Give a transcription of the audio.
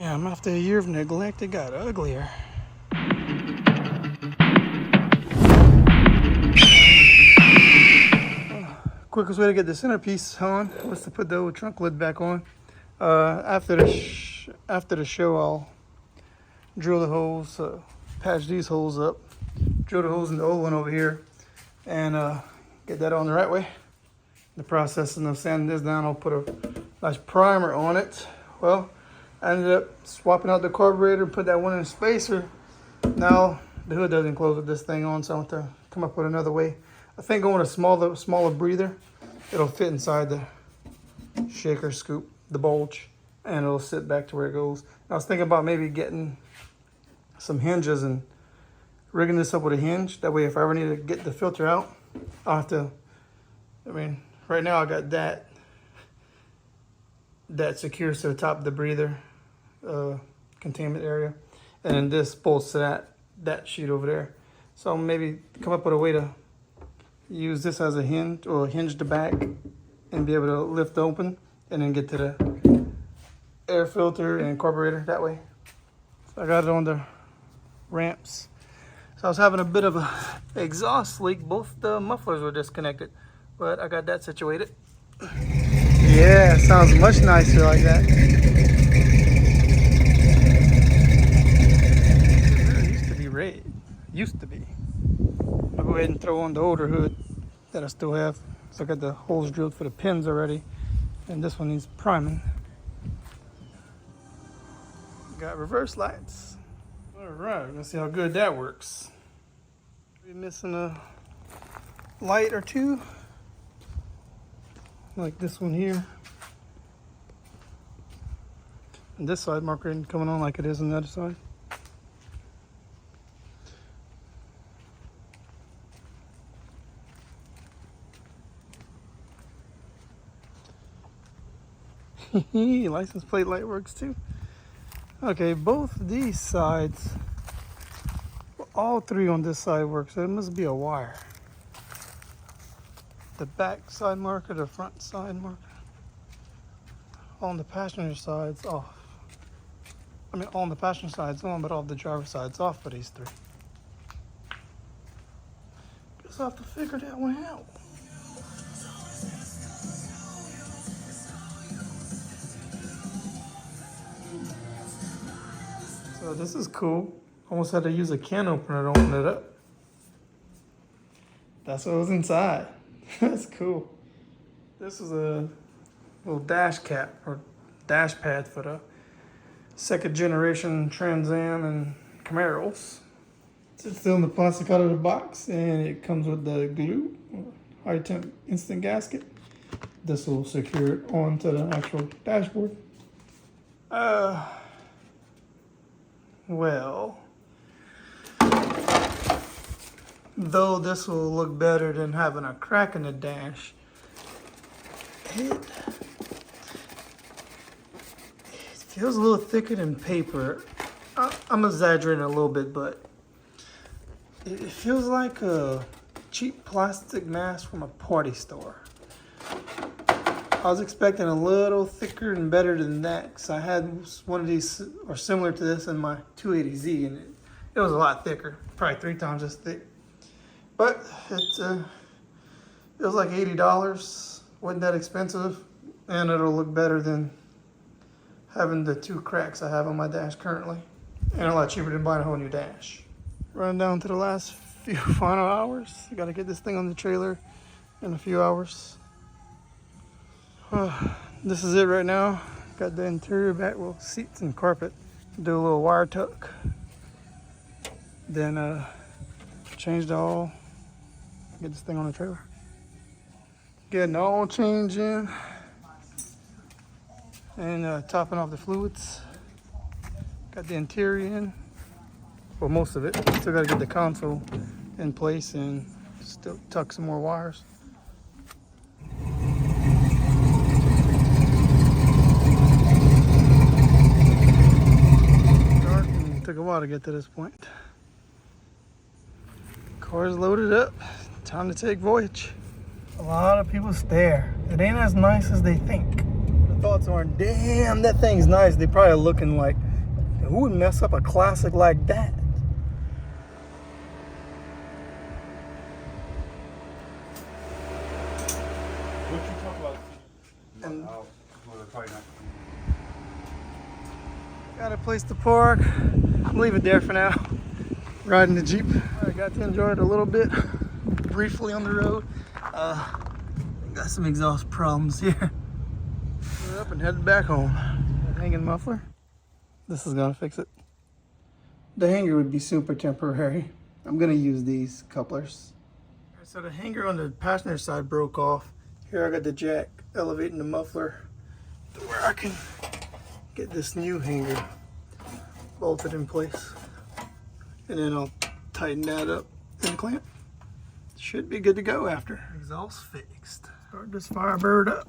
Yeah, after a year of neglect, it got uglier. Quickest way to get the centerpiece on was to put the old trunk lid back on. After the show, I'll drill the holes, patch these holes up, drill the holes in the old one over here, and get that on the right way. The process of sanding this down, I'll put a nice primer on it. Well, I ended up swapping out the carburetor, put that one in a spacer. Now the hood doesn't close with this thing on, so I want to come up with another way. I think going a smaller breather, it'll fit inside the shaker scoop, the bulge, and it'll sit back to where it goes. I was thinking about maybe getting some hinges and rigging this up with a hinge. That way, if I ever need to get the filter out, I'll have to, right now I got that secures to the top of the breather containment area, and then this bolts to that sheet over there. So maybe come up with a way to use this as a hinge, or hinge the back and be able to lift open and then get to the air filter and carburetor that way. So I got it on the ramps. So I was having a bit of a exhaust leak. Both the mufflers were disconnected, but I got that situated. Yeah, it sounds much nicer like that. It used to be red. Used to be. I'll go ahead and throw on the older hood that I still have. So I got the holes drilled for the pins already, and this one needs priming. Got reverse lights. All right, let's see how good that works. We're missing a light or two, like this one here. And this side marker isn't coming on like it is on the other side. License plate light works too. Okay, both these sides, all three on this side work, so it must be a wire. The back side marker, the front side marker. On the passenger side's off. On the passenger side's on, but all the driver side's off for these three. Guess I'll have to figure that one out. So this is cool. Almost had to use a can opener to open it up. That's what was inside. That's cool. This is a little dash cap or dash pad for the second generation Trans Am and Camaros. It's still in the plastic out of the box, and it comes with the glue, high temp instant gasket. This will secure it onto the actual dashboard. Well, though this will look better than having a crack in the dash, it feels a little thicker than paper. I'm exaggerating a little bit, but it feels like a cheap plastic mask from a party store. I was expecting a little thicker and better than that, because I had one of these, or similar to this, in my 280Z, and it was a lot thicker, probably 3 times as thick. But it was like $80, wasn't that expensive, and it'll look better than having the 2 cracks I have on my dash currently, and a lot cheaper than buying a whole new dash. Running down to the last few final hours. I gotta get this thing on the trailer in a few hours. This is it right now. Got the interior back, well, seats and carpet. Do a little wire tuck. Then change the oil. Get this thing on the trailer. Getting the oil change in. And topping off the fluids. Got the interior in. Well, most of it. Still got to get the console in place and still tuck some more wires. Dark, and took a while to get to this point. Car's loaded up. Time to take voyage. A lot of people stare. It ain't as nice as they think. thoughts are, damn, that thing's nice. They probably looking like, who would mess up a classic like that? What you talk about? And Probably not. got a place to park. I'm leaving it there for now. Riding the Jeep. I got to enjoy it a little bit, briefly on the road. Got some exhaust problems here. We're up and headed back home. That hanging muffler. This is gonna fix it. The hanger would be super temporary. I'm gonna use these couplers. So the hanger on the passenger side broke off. Here I got the jack elevating the muffler to where I can get this new hanger bolted in place. And then I'll tighten that up and clamp. Should be good to go after. Exhaust fixed. Start this Firebird up.